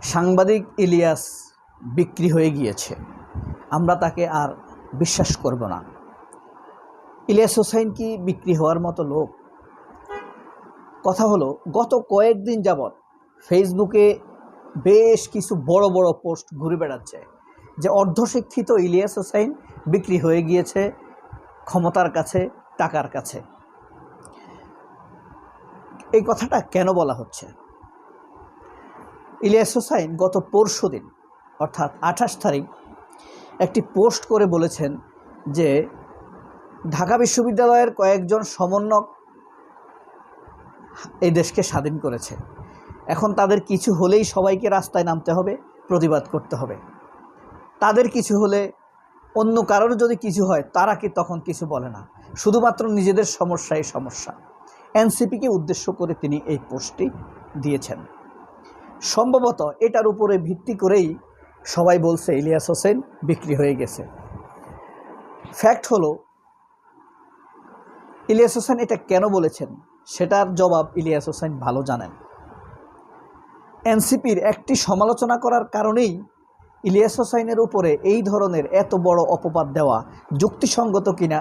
সাংবাদিক ইলিয়াস বিক্রি হয়ে গিয়েছে, আমরা তাকে আর বিশ্বাস করব না। ইলিয়াস হোসাইন কি বিক্রি হওয়ার মতো লোক? কথা হলো, গত কয়েকদিন যাবৎ ফেসবুকে বেশ কিছু বড় বড় পোস্ট ঘুরে বেড়াচ্ছে যে অর্ধশিক্ষিত ইলিয়াস হোসাইন বিক্রি হয়ে গিয়েছে ক্ষমতার কাছে, টাকার কাছে। এই কথাটা কেন বলা হচ্ছে? ইলিয়াস হোসাইন গত পরশুদিন অর্থাৎ 28 তারিখ একটি পোস্ট করে বলেছেন যে ঢাকা বিশ্ববিদ্যালয়ের কয়েকজন সমন্বয়ক এই দেশকে স্বাধীন করেছে, এখন তাদের কিছু হলেই সবাইকে রাস্তায় নামতে হবে, প্রতিবাদ করতে হবে। তাদের কিছু হলে, অন্য কারোর যদি কিছু হয়, তারা কি তখন কিছু বলে না, শুধুমাত্র নিজেদের সমস্যাই সমস্যা। এনসিপিকে উদ্দেশ্য করে তিনি এই পোস্টটি দিয়েছেন। সম্ভবত এটার উপরে ভিত্তি করেই সবাই বলছে ইলিয়াস হোসেন বিক্রি হয়ে গেছে। ফ্যাক্ট হলো, ইলিয়াস হোসেন এটা কেন বলেছেন সেটার জবাব ইলিয়াস হোসেন ভালো জানেন। এনসিপির একটি সমালোচনা করার কারণেই ইলিয়াস হোসেনের উপরে এই ধরনের এত বড় অপবাদ দেওয়া যুক্তিসঙ্গত কিনা,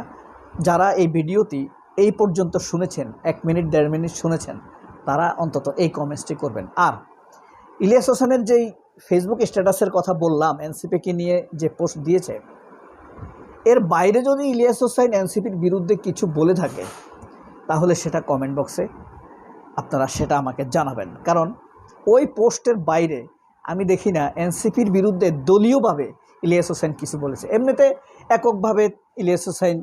যারা এই ভিডিওটি এই পর্যন্ত শুনেছেন, 1 মিনিট 1.5 মিনিট শুনেছেন, তারা অন্তত এই কমেন্টসটি করবেন। আর ইলিয়াস হোসেনের যেই ফেসবুক স্ট্যাটাসের কথা বললাম, এনসিপিকে নিয়ে যে পোস্ট দিয়েছে, এর বাইরে যদি ইলিয়াস হোসেন এনসিপির বিরুদ্ধে কিছু বলে থাকে, তাহলে সেটা কমেন্ট বক্সে আপনারা সেটা আমাকে জানাবেন। কারণ ওই পোস্টের বাইরে আমি দেখি না এনসিপির বিরুদ্ধে দলীয়ভাবে ইলিয়াস হোসেন কিছু বলেছে। এমনিতে এককভাবে ইলিয়াস হোসেন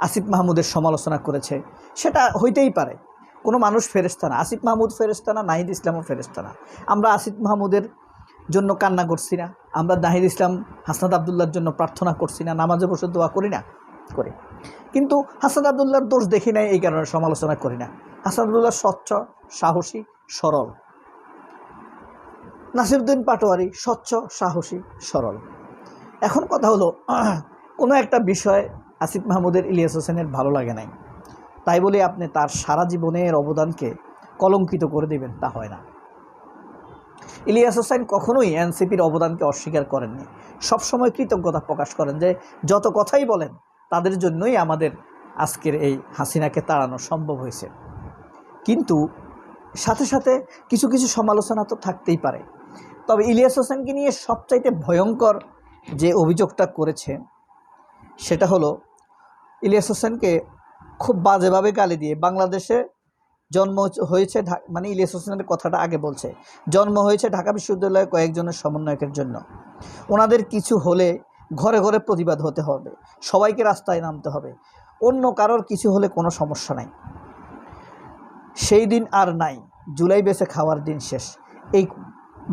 আসিফ মাহমুদের সমালোচনা করেছে, সেটা হইতেই পারে। কোনো মানুষ ফেরেশতা না, আসিফ মাহমুদ ফেরেশতা না, নাহিদ ইসলামও ফেরেশতা না। আমরা আসিফ মাহমুদের জন্য কান্না করছি না, আমরা নাহিদ ইসলাম হাসনাত আবদুল্লাহর জন্য প্রার্থনা করছি না, নামাজে বসে দোয়া করি না, করি। কিন্তু হাসনাত আবদুল্লাহর দোষ দেখি নাই, এই কারণে সমালোচনা করি না। হাসনাত আবদুল্লাহ স্বচ্ছ, সাহসী, সরল। নাসিরউদ্দিন পাটোয়ারি স্বচ্ছ, সাহসী, সরল। এখন কথা হলো, কোনো একটা বিষয় আসিফ মাহমুদের ইলিয়াস হোসেনের ভালো লাগে নাই, তাই বলে আপনি তার সারা জীবনের অবদানকে কলঙ্কিত করে দেবেন, তা হয় না। ইলিয়াস হোসেন কখনোই এনসিপির অবদানকে অস্বীকার করেননি, সবসময় কৃতজ্ঞতা প্রকাশ করেন যে যত কথাই বলেন তাদের জন্যই আমাদের আজকের এই হাসিনাকে তাড়ানো সম্ভব হয়েছে। কিন্তু সাথে সাথে কিছু কিছু সমালোচনা তো থাকতেই পারে। তবে ইলিয়াস হোসেনকে নিয়ে সবচাইতে ভয়ঙ্কর যে অভিযোগটা করেছে সেটা হলো, ইলিয়াস হোসেনকে খুব বাজেভাবে গালি দিয়ে, বাংলাদেশে জন্ম হয়েছে, মানে ইলিয়াস হোসেনের কথাটা আগে বলছে, জন্ম হয়েছে ঢাকা বিশ্ববিদ্যালয়ে কয়েকজনের সমন্বয়কের জন্য, ওনাদের কিছু হলে ঘরে ঘরে প্রতিবাদ হতে হবে, সবাইকে রাস্তায় নামতে হবে, অন্য কারোর কিছু হলে কোনো সমস্যা নাই, সেই দিন আর নাই, জুলাই বেছে খাওয়ার দিন শেষ। এই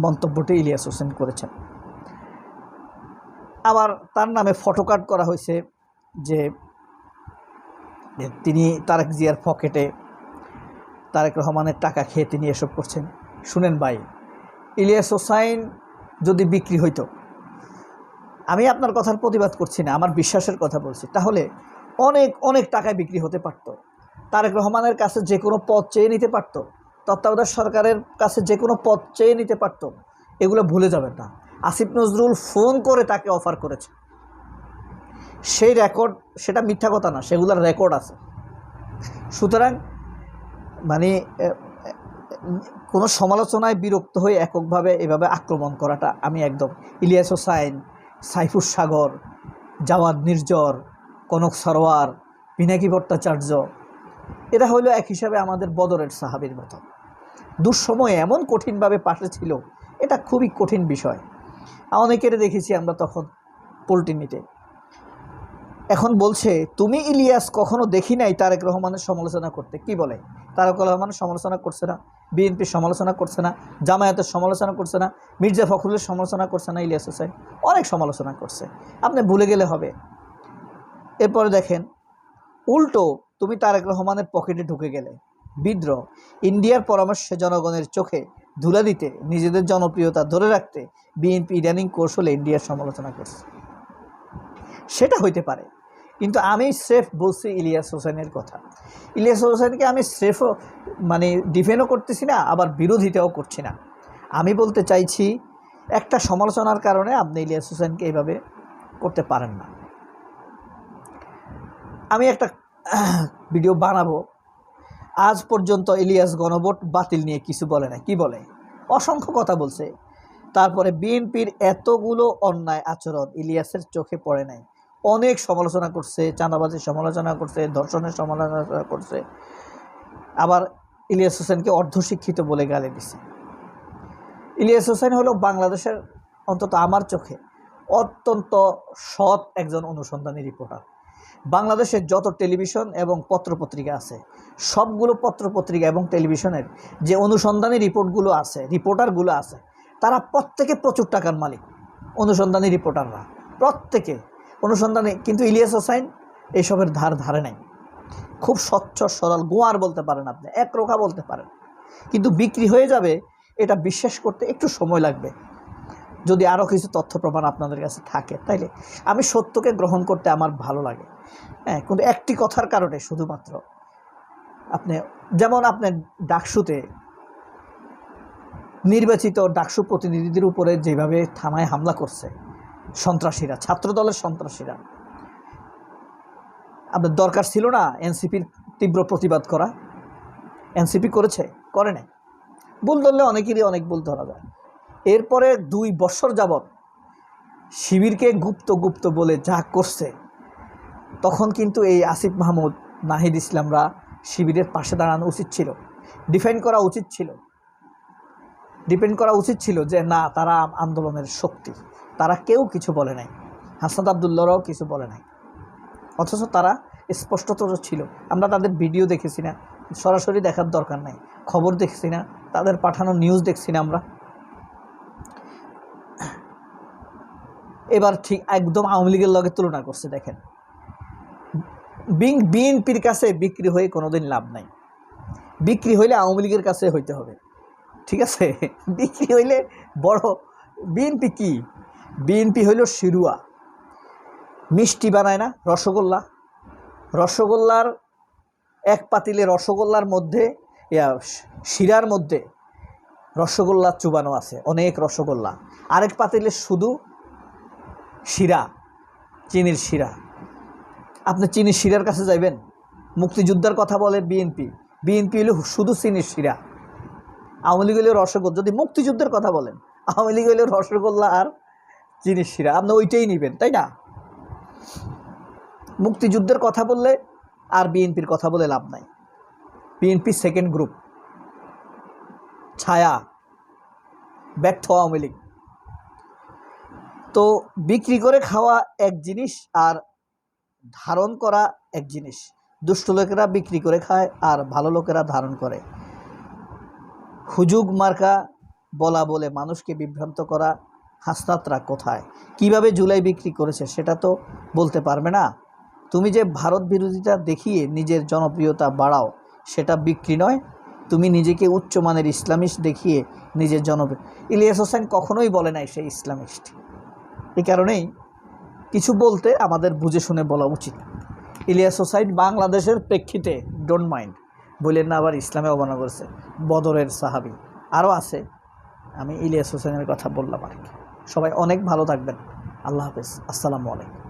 মন্তব্যটি ইলিয়াস হোসেন করেছেন। আবার তার নামে ফটোকার্ড করা হয়েছে যে তিনি তারেক জিয়ার পকেটে তারেক রহমানের টাকা খেয়ে তিনি এসব করছেন। শুনেন ভাই, ইলিয়াস হোসেন যদি বিক্রি হইতো, আমি আপনার কথার প্রতিবাদ করছি না, আমার বিশ্বাসের কথা বলছি, তাহলে অনেক অনেক টাকায় বিক্রি হতে পারত। তারেক রহমানের কাছে যে কোনো পদ চেয়ে নিতে পারত, তত্ত্বাবধায়ক সরকারের কাছে যে কোনো পদ চেয়ে নিতে পারত। এগুলো ভুলে যাবেন না। আসিফ নজরুল ফোন করে তাকে অফার করেছে, সেই রেকর্ড, সেটা মিথ্যা কথা না, সেগুলোর রেকর্ড আছে। সুতরাং মানে কোনো সমালোচনায় বিরক্ত হয়ে এককভাবে এভাবে আক্রমণ করাটা আমি একদম, ইলিয়াস হোসেন, সাইফুর সাগর, জাওয়াদ নির্জর, কনক সরোয়ার, পিনাকি ভট্টাচার্য, এরা হইল এক হিসাবে আমাদের বদরের সাহাবীর মতো, দুঃসময়ে এমন কঠিনভাবে পাশে ছিল, এটা খুবই কঠিন বিষয়। অনেকের দেখেছি আমরা তখন পোল্টি নিতে। এখন বলছে তুমি ইলিয়াস কখনো দেখি নাই তারেক রহমানের সমালোচনা করতে। কি বলে? তারেক রহমানের সমালোচনা করছে না, বিএনপির সমালোচনা করছে না, জামায়াতের সমালোচনা করছে না, মির্জা ফখরুলের সমালোচনা করছে না, ইলিয়াস হোসেন অনেক সমালোচনা করছে। আপনি ভুলে গেলে হবে। এরপরে দেখেন, উল্টো তুমি তারেক রহমানের পকেটে ঢুকে গেলে। বিদ্রোহ, ইন্ডিয়ার পরামর্শে জনগণের চোখে ধুলা দিতে, নিজেদের জনপ্রিয়তা ধরে রাখতে বিএনপি ইদানিং কৌশলে ইন্ডিয়ার সমালোচনা করছে। সেটা হইতে পারে, কিন্তু আমি স্রেফ বলছি ইলিয়াস হোসেনের কথা। ইলিয়াস হোসেনকে আমি স্রেফও মানে ডিফেন্ডও করতেছি না, আবার বিরোধিতাও করছি না। আমি বলতে চাইছি একটা সমালোচনার কারণে আপনি ইলিয়াস হোসেনকে এইভাবে করতে পারেন না। আমি একটা ভিডিও বানাবো, আজ পর্যন্ত ইলিয়াস গণভোট বাতিল নিয়ে কিছু বলে না। কি বলে? অসংখ্য কথা বলছে। তারপরে বিএনপির এতগুলো অন্যায় আচরণ ইলিয়াসের চোখে পড়ে নাই। অনেক সমালোচনা করছে, চাঁদাবাজির সমালোচনা করছে, ধর্ষণের সমালোচনা করছে, আবার ইলিয়াস হোসেনকে অর্ধশিক্ষিত বলে গালি দিছে। ইলিয়াস হোসেন হলো বাংলাদেশের, অন্তত আমার চোখে, অত্যন্ত সৎ একজন অনুসন্ধানী রিপোর্টার। বাংলাদেশের যত টেলিভিশন এবং পত্রপত্রিকা আছে, সবগুলো পত্রপত্রিকা এবং টেলিভিশনের যে অনুসন্ধানী রিপোর্টারগুলো আছে, তারা প্রত্যেকে প্রচুর টাকার মালিক। অনুসন্ধানী রিপোর্টাররা প্রত্যেকে অনুসন্ধানী, কিন্তু ইলিয়াস হোসেন এইসবের ধারে নাই। খুব স্বচ্ছ সরল, গোয়ার বলতে পারেন আপনি, একরোখা বলতে পারেন, কিন্তু বিক্রি হয়ে যাবে এটা বিশ্বাস করতে একটু সময় লাগবে। যদি আরও কিছু তথ্য প্রমাণ আপনাদের কাছে থাকে, তাইলে আমি সত্যকে গ্রহণ করতে আমার ভালো লাগে। হ্যাঁ, কিন্তু একটি কথার কারণে শুধুমাত্র আপনি, যেমন আপনার ডাকসুতে নির্বাচিত ডাকসু প্রতিনিধিদের উপরে যেভাবে থানায় হামলা করছে সন্ত্রাসীরা, ছাত্রদলের সন্ত্রাসীরা, আপনার দরকার ছিল না এনসিপির তীব্র প্রতিবাদ করা? এনসিপি করেছে? করে নাই। ভুল ধরলে অনেকেরই অনেক ভুল ধরা যায়। এরপরে 2 বছর যাবৎ শিবিরকে গুপ্ত বলে যা করছে, তখন কিন্তু এই আসিফ মাহমুদ, নাহিদ ইসলামরা শিবিরের পাশে দাঁড়ানো উচিত ছিল, ডিফেন্ড করা উচিত ছিল যে না, তারা আন্দোলনের শক্তি, তারা কেউ কিছু বলে নাই। হাসনাত আবদুল্লাহরাও কিছু বলে নাই, অথচ তারা স্পষ্টতর ছিল। আমরা তাদের ভিডিও দেখেছি না, সরাসরি দেখার দরকার নাই, খবর দেখছি না, তাদের পাঠানো নিউজ দেখছি না আমরা। এবার ঠিক একদম আওয়ামী লীগের লগে তুলনা করছে। দেখেন, বিএনপির কাছে বিক্রি হয়ে কোনোদিন লাভ নাই। বিক্রি হইলে আওয়ামী লীগের কাছে হইতে হবে, ঠিক আছে? বিক্রি হইলে বড় বিএনপি কি? বিএনপি হইল শিরুয়া, মিষ্টি বানায় না, রসগোল্লার এক পাতিলে রসগোল্লার মধ্যে, শিরার মধ্যে রসগোল্লা চুবানো আছে, অনেক রসগোল্লা। আরেক পাতিলে শুধু শিরা, চিনির শিরা। আপনি চিনির শিরার কাছে যাইবেন? মুক্তিযোদ্ধার কথা বলে বিএনপি হলো শুধু চিনির শিরা, আওয়ামী লীগ হইলে রসগোল্লা। যদি মুক্তিযুদ্ধের কথা বলেন, আওয়ামী লীগ হইলে রসগোল্লা আর চিনির শিরা, আপনি ওইটাই নেবেন, তাই না? মুক্তিযুদ্ধের কথা বললে আর বিএনপির কথা বলে লাভ নাই। বিএনপি সেকেন্ড গ্রুপ, ছায়া, ব্যর্থ আওয়ামী লীগ। তো বিক্রি করে খাওয়া এক জিনিস আর ধারণ করা এক জিনিস। দুষ্ট লোকেরা বিক্রি করে খায় আর ভালো লোকেরা ধারণ করে। হুজুগ মার্কা বলে মানুষকে বিভ্রান্ত করা হাসনাতরা কোথায়, কিভাবে জুলাই বিক্রি করেছে সেটা তো বলতে পারবে না। তুমি যে ভারত বিরোধিতা দেখিয়ে নিজের জনপ্রিয়তা বাড়াও, সেটা বিক্রি নয়। তুমি নিজেকে উচ্চমানের ইসলামিস্ট দেখিয়ে নিজের জনপ্রিয়। ইলিয়াস হোসেন কখনোই বলে নাই সে ইসলামিস্ট। এই কারণেই কিছু বলতে আমাদের বুঝে শুনে বলা উচিত। ইলিয়াস হোসেন বাংলাদেশের প্রেক্ষিতে ডোন্ট মাইন্ড, বললেন না আবার ইসলামে অবমাননা করেছে, বদরের সাহাবী আরও আছে। আমি ইলিয়াস হোসেনের কথা বললাম আর কি। সবাই অনেক ভালো থাকবেন। আল্লাহ হাফেজ, আসসালামু আলাইকুম।